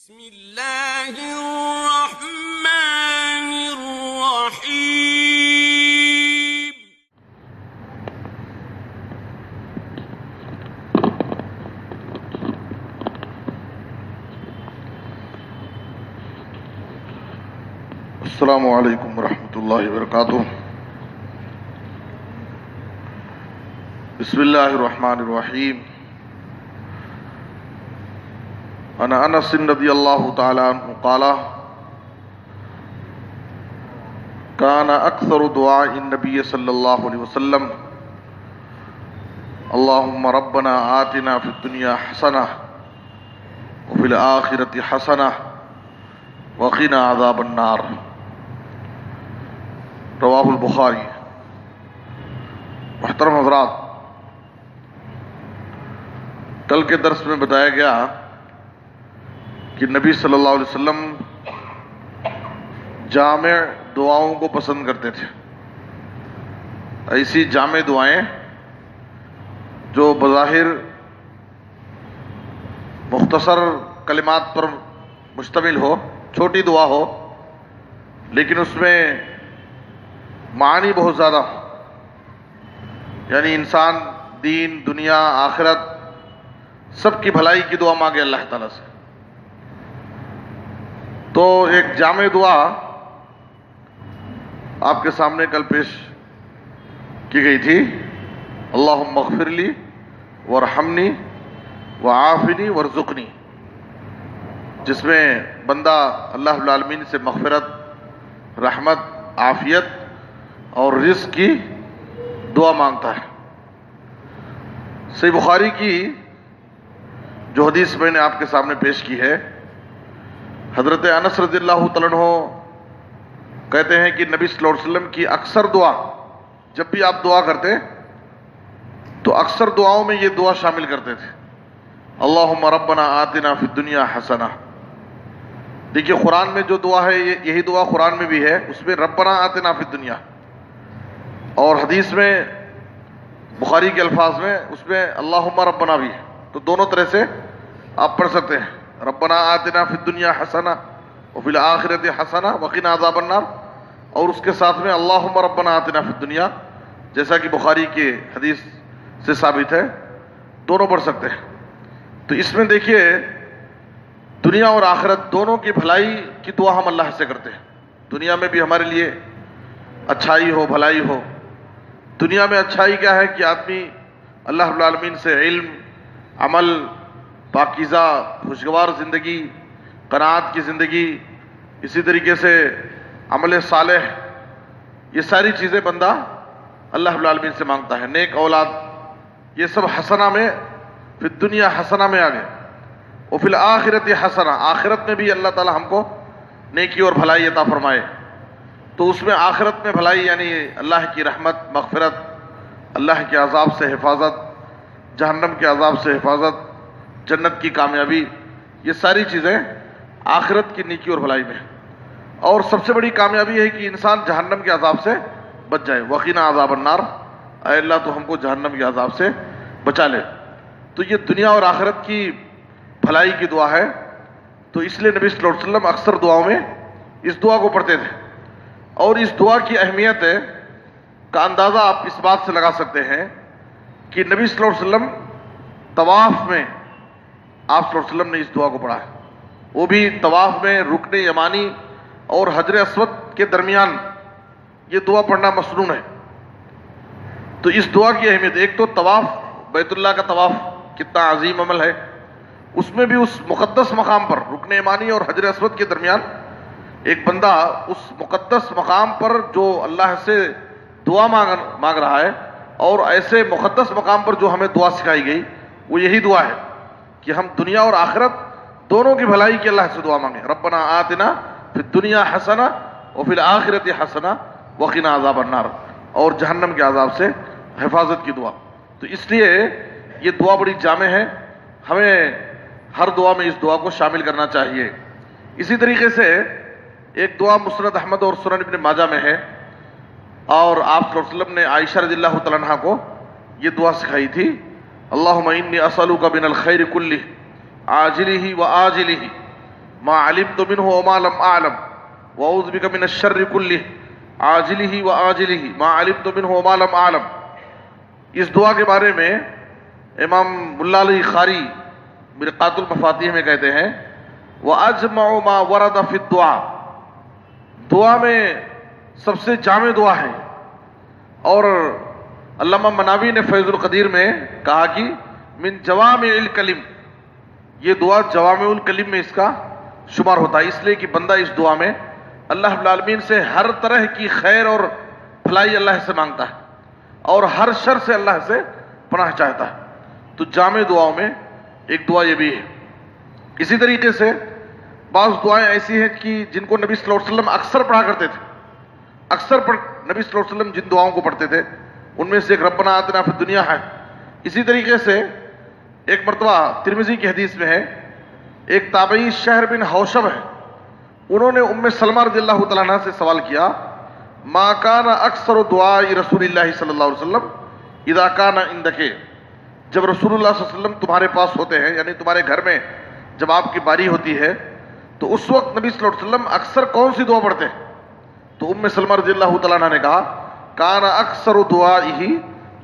بسم اللہ الرحمن الرحیم۔ السلام علیکم ورحمۃ اللہ وبرکاتہ۔ بسم اللہ الرحمن الرحیم۔ عن انس رضی اللہ تعالی عنہ قال كان اکثر دعاء النبی صلی اللہ علیہ وسلم اللهم ربنا آتنا فی الدنیا حسنہ وفی الآخرۃ حسنہ وقنا عذاب النار۔ رواہ البخاری۔ محترم حضرات، کل کے درس میں بتایا گیا کہ نبی صلی اللہ علیہ وسلم جامع دعاؤں کو پسند کرتے تھے، ایسی جامع دعائیں جو بظاہر مختصر کلمات پر مشتمل ہو، چھوٹی دعا ہو، لیکن اس میں معانی بہت زیادہ ہو، یعنی انسان دین، دنیا، آخرت سب کی بھلائی کی دعا مانگے اللہ تعالیٰ سے۔ تو ایک جامع دعا آپ کے سامنے کل پیش کی گئی تھی، اللہم اغفر لی وارحمنی وعافنی وارزقنی، جس میں بندہ اللہ رب العالمین سے مغفرت، رحمت، عافیت اور رزق کی دعا مانگتا ہے۔ صحیح بخاری کی جو حدیث میں نے آپ کے سامنے پیش کی ہے، حضرت انس رضی اللہ تعالیٰ عنہ کہتے ہیں کہ نبی صلی اللہ علیہ وسلم کی اکثر دعا، جب بھی آپ دعا کرتے تو اکثر دعاؤں میں یہ دعا شامل کرتے تھے، اللہم ربنا آتنا فی الدنیا حسنہ۔ دیکھیے قرآن میں جو دعا ہے، یہی دعا قرآن میں بھی ہے، اس میں ربنا آتنا فی الدنیا، اور حدیث میں بخاری کے الفاظ میں اس میں اللہم ربنا بھی ہے، تو دونوں طرح سے آپ پڑھ سکتے ہیں، ربنا آتنا فی الدنیا حسنہ وفی الآخرۃ حسنہ وقنا عذاب النار، اور اس کے ساتھ میں اللہم ربنا آتنا فی الدنیا، جیسا کہ بخاری کے حدیث سے ثابت ہے، دونوں پڑھ سکتے ہیں۔ تو اس میں دیکھیے دنیا اور آخرت دونوں کی بھلائی کی دعا ہم اللہ سے کرتے ہیں۔ دنیا میں بھی ہمارے لیے اچھائی ہو، بھلائی ہو۔ دنیا میں اچھائی کیا ہے کہ آدمی اللہ رب العالمین سے علم، عمل، پاکیزہ خوشگوار زندگی، قناعت کی زندگی، اسی طریقے سے عمل صالح، یہ ساری چیزیں بندہ اللہ رب العالمین سے مانگتا ہے، نیک اولاد، یہ سب حسنہ میں، فی الدنیا حسنہ میں آگے، وفی الآخرۃ حسنہ، آخرت میں بھی اللہ تعالی ہم کو نیکی اور بھلائی عطا فرمائے۔ تو اس میں آخرت میں بھلائی یعنی اللہ کی رحمت، مغفرت، اللہ کے عذاب سے حفاظت، جہنم کے عذاب سے حفاظت، جنت کی کامیابی، یہ ساری چیزیں آخرت کی نیکی اور بھلائی میں۔ اور سب سے بڑی کامیابی ہے کہ انسان جہنم کے عذاب سے بچ جائے، وقنا عذاب النار، اے اللہ تو ہم کو جہنم کے عذاب سے بچا لے۔ تو یہ دنیا اور آخرت کی بھلائی کی دعا ہے، تو اس لیے نبی صلی اللہ علیہ وسلم اکثر دعاؤں میں اس دعا کو پڑھتے تھے۔ اور اس دعا کی اہمیت کا اندازہ آپ اس بات سے لگا سکتے ہیں کہ نبی صلی اللہ علیہ وسلم طواف میں آپ صلی اللہ علیہ وسلم نے اس دعا کو پڑھا ہے، وہ بھی طواف میں رکن یمانی اور حجر اسود کے درمیان یہ دعا پڑھنا مسنون ہے۔ تو اس دعا کی اہمیت، ایک تو طواف، بیت اللہ کا طواف کتنا عظیم عمل ہے، اس میں بھی اس مقدس مقام پر رکن یمانی اور حجر اسود کے درمیان ایک بندہ اس مقدس مقام پر جو اللہ سے دعا مانگ رہا ہے، اور ایسے مقدس مقام پر جو ہمیں دعا سکھائی گئی وہ یہی دعا ہے کہ ہم دنیا اور آخرت دونوں کی بھلائی کی اللہ سے دعا مانگیں، ربنا آتنا فی الدنیا حسنہ وفی الآخرۃ حسنہ وقنا عذاب النار، اور جہنم کے عذاب سے حفاظت کی دعا۔ تو اس لیے یہ دعا بڑی جامع ہے، ہمیں ہر دعا میں اس دعا کو شامل کرنا چاہیے۔ اسی طریقے سے ایک دعا مسند احمد اور سنن ابن ماجہ میں ہے، اور آپ صلی اللہ علیہ وسلم نے عائشہ رضی اللہ تعالیٰ عنہ کو یہ دعا سکھائی تھی، اللہم انی اسألک من الخیر کلہ عاجلہ و آجلہ ما علمت منه وما لم اعلم واعوذ بك من الشر كله عاجله وآجله ما علمت منه وما لم اعلم. اس دعا کے بارے میں امام ملا علی خاری مرقات المفاتیح میں کہتے ہیں وَأَجْمَعُ مَا وَرَدَ فِي الدُّعَا، دعا میں سب سے جامع دعا ہے. اور علامہ مناوی نے فیض القدیر میں کہا کہ من جوامع الکلم، یہ دعا جوامع الکلم میں اس کا شمار ہوتا ہے، اس لیے کہ بندہ اس دعا میں اللہ رب العالمین سے ہر طرح کی خیر اور بھلائی اللہ سے مانگتا ہے اور ہر شر سے اللہ سے پناہ چاہتا ہے. تو جامع دعاؤں میں ایک دعا یہ بھی ہے. اسی طریقے سے بعض دعائیں ایسی ہیں کہ جن کو نبی صلی اللہ علیہ وسلم اکثر پڑھا کرتے تھے. اکثر نبی صلی اللہ علیہ وسلم جن دعاؤں کو پڑھتے تھے ان میں سے ایک ربنا آتنا فی الدنیا ہے. اسی طریقے سے ایک مرتبہ ترمذی کی حدیث میں ہے، ایک تابعی شہر بن حوشب ہے، انہوں نے ام سلمہ رضی اللہ تعالیٰ عنہ سے سوال کیا ما کان اکثر دعاء رسول اللہ صلی اللہ علیہ وسلم اذا کان عندک، جب رسول اللہ صلی اللہ علیہ وسلم تمہارے پاس ہوتے ہیں، یعنی تمہارے گھر میں جب آپ کی باری ہوتی ہے تو اس وقت نبی صلی اللہ علیہ وسلم اکثر کون سی دعا پڑھتے ہیں؟ تو ام سلمہ رضی اللہ تعالیٰ عنہ نے کہا کان اکثر دعائہ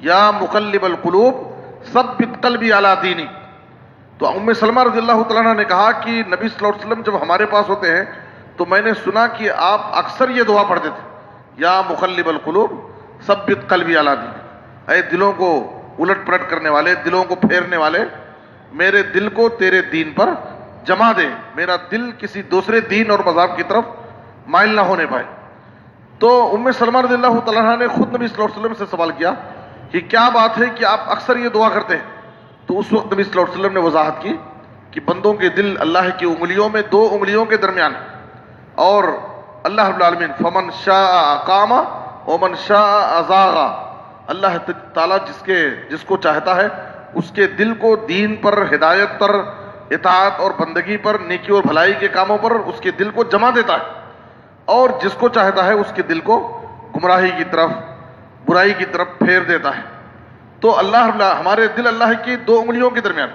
یا مقلب القلوب ثبت قلبی علی دینی. تو ام سلمہ رضی اللہ تعالیٰ عنہ نے کہا کہ نبی صلی اللہ علیہ وسلم جب ہمارے پاس ہوتے ہیں تو میں نے سنا کہ آپ اکثر یہ دعا پڑھتے تھے یا مقلب القلوب ثبت قلبی علی دینی، اے دلوں کو الٹ پلٹ کرنے والے، دلوں کو پھیرنے والے، میرے دل کو تیرے دین پر جما دے، میرا دل کسی دوسرے دین اور مذہب کی طرف مائل نہ ہونے پائے. تو ام سلمہ رضی اللہ تعالیٰ عنہ نے خود نبی صلی اللہ علیہ وسلم سے سوال کیا کہ کیا بات ہے کہ آپ اکثر یہ دعا کرتے ہیں؟ تو اس وقت نبی صلی اللہ علیہ وسلم نے وضاحت کی کہ بندوں کے دل اللہ کی انگلیوں میں دو انگلیوں کے درمیان ہے، اور اللہ رب العالمین فمن شاء اقام ومن شاء ازاغ، اللہ تعالیٰ جس کو چاہتا ہے اس کے دل کو دین پر، ہدایت پر، اطاعت اور بندگی پر، نیکی اور بھلائی کے کاموں پر اس کے دل کو جما دیتا ہے، اور جس کو چاہتا ہے اس کے دل کو گمراہی کی طرف، برائی کی طرف پھیر دیتا ہے. تو ہمارے دل اللہ کی دو انگلیوں کے درمیان.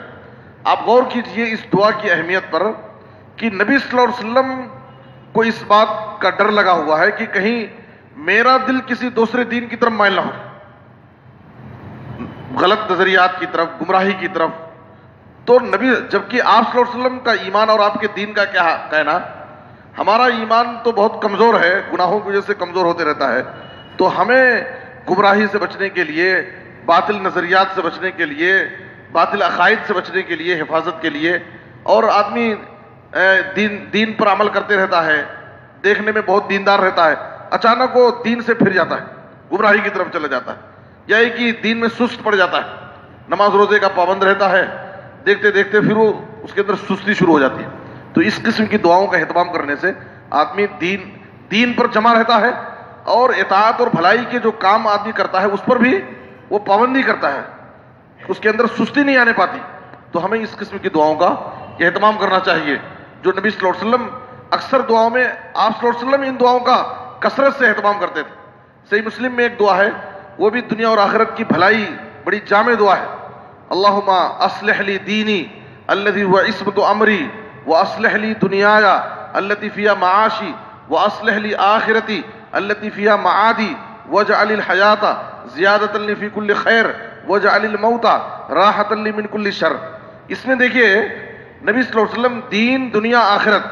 آپ غور کیجئے اس دعا کی اہمیت پر کہ نبی صلی اللہ علیہ وسلم کو اس بات کا ڈر لگا ہوا ہے کہ کہیں میرا دل کسی دوسرے دین کی طرف مائل نہ ہو، غلط نظریات کی طرف، گمراہی کی طرف. تو جبکہ آپ صلی اللہ علیہ وسلم کا ایمان اور آپ کے دین کا کیا کہنا، ہمارا ایمان تو بہت کمزور ہے، گناہوں کی وجہ سے کمزور ہوتے رہتا ہے. تو ہمیں گمراہی سے بچنے کے لیے، باطل نظریات سے بچنے کے لیے، باطل عقائد سے بچنے کے لیے، حفاظت کے لیے، اور آدمی دین پر عمل کرتے رہتا ہے، دیکھنے میں بہت دیندار رہتا ہے، اچانک وہ دین سے پھر جاتا ہے، گمراہی کی طرف چلا جاتا ہے، یا کہ دین میں سست پڑ جاتا ہے، نماز روزے کا پابند رہتا ہے، دیکھتے دیکھتے پھر وہ اس کے اندر سستی شروع ہو جاتی ہے. تو اس قسم کی دعاؤں کا اہتمام کرنے سے آدمی دین پر جمع رہتا ہے، اور اطاعت اور بھلائی کے جو کام آدمی کرتا ہے اس پر بھی وہ پابندی کرتا ہے، اس کے اندر سستی نہیں آنے پاتی. تو ہمیں اس قسم کی دعاؤں کا اہتمام کرنا چاہیے جو نبی صلی اللہ علیہ وسلم اکثر دعاؤں میں، آپ صلی اللہ علیہ وسلم ان دعاؤں کا کثرت سے اہتمام کرتے تھے. صحیح مسلم میں ایک دعا ہے، وہ بھی دنیا اور آخرت کی بھلائی بڑی جامع دعا ہے. اللہم اصلح لی دینی الذی هو عصمۃ امری واصلح لی دنیایا التي فيها معاشی واصلح لی آخرتی التي فيها معادی واجعل الحیاۃ زیادۃ لی فی کل خیر واجعل الموت راحۃ لی من کل شر. اس میں دیکھیے نبی صلی اللہ علیہ وسلم دین، دنیا، آخرت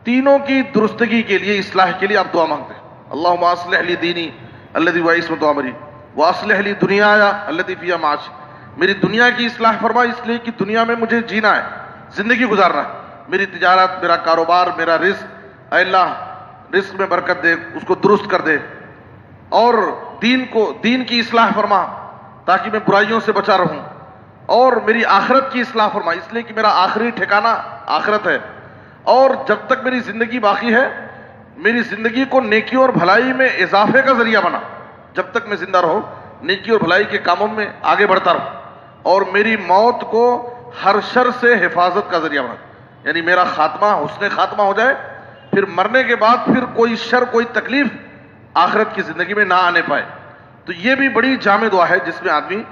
تینوں کی درستگی کے لیے، اصلاح کے لیے آپ دعا مانگتے ہیں. اللہم اصلح لی دینی الذی هو عصمۃ امری واصلح لی دنیایا التي فيها معاشی، میری دنیا کی اصلاح فرما، اس لیے کہ دنیا میں مجھے جینا ہے، زندگی گزارنا ہے، میری تجارت، میرا کاروبار، میرا رزق، اے اللہ رزق میں برکت دے، اس کو درست کر دے، اور دین کی اصلاح فرما تاکہ میں برائیوں سے بچا رہوں، اور میری آخرت کی اصلاح فرما، اس لیے کہ میرا آخری ٹھکانہ آخرت ہے، اور جب تک میری زندگی باقی ہے میری زندگی کو نیکی اور بھلائی میں اضافے کا ذریعہ بنا، جب تک میں زندہ رہوں نیکی اور بھلائی کے کاموں میں آگے بڑھتا رہوں، اور میری موت کو ہر شر سے حفاظت کا ذریعہ بنا، یعنی میرا خاتمہ حسن خاتمہ ہو جائے، پھر مرنے کے بعد پھر کوئی شر، کوئی تکلیف آخرت کی زندگی میں نہ آنے پائے. تو یہ بھی بڑی جامع دعا ہے جس میں آدمی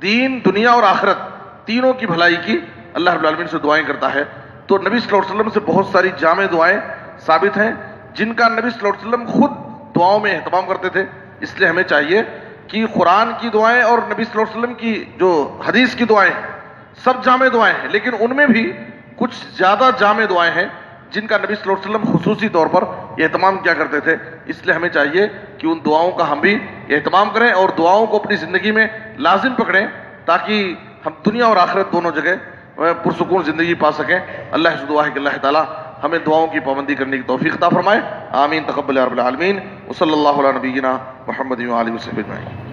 دین، دنیا اور آخرت تینوں کی بھلائی کی اللہ رب العالمین سے دعائیں کرتا ہے. تو نبی صلی اللہ علیہ وسلم سے بہت ساری جامع دعائیں ثابت ہیں جن کا نبی صلی اللہ علیہ وسلم خود دعاؤں میں اہتمام کرتے تھے. اس لیے ہمیں چاہیے کہ قرآن کی دعائیں اور نبی صلی اللہ علیہ وسلم کی جو حدیث کی دعائیں سب جامع دعائیں ہیں، لیکن ان میں بھی کچھ زیادہ جامع دعائیں ہیں جن کا نبی صلی اللہ علیہ وسلم خصوصی طور پر اہتمام کیا کرتے تھے. اس لیے ہمیں چاہیے کہ ان دعاؤں کا ہم بھی اہتمام کریں اور دعاؤں کو اپنی زندگی میں لازم پکڑیں تاکہ ہم دنیا اور آخرت دونوں جگہ پرسکون زندگی پا سکیں. اللہ سے دعا ہے کہ اللہ تعالیٰ ہمیں دعاؤں کی پابندی کرنے کی توفیق عطا فرمائے. آمین. تقبل یا رب العالمین. وصلی اللہ علی نبینا محمد و آلہ وصحبہ اجمعین.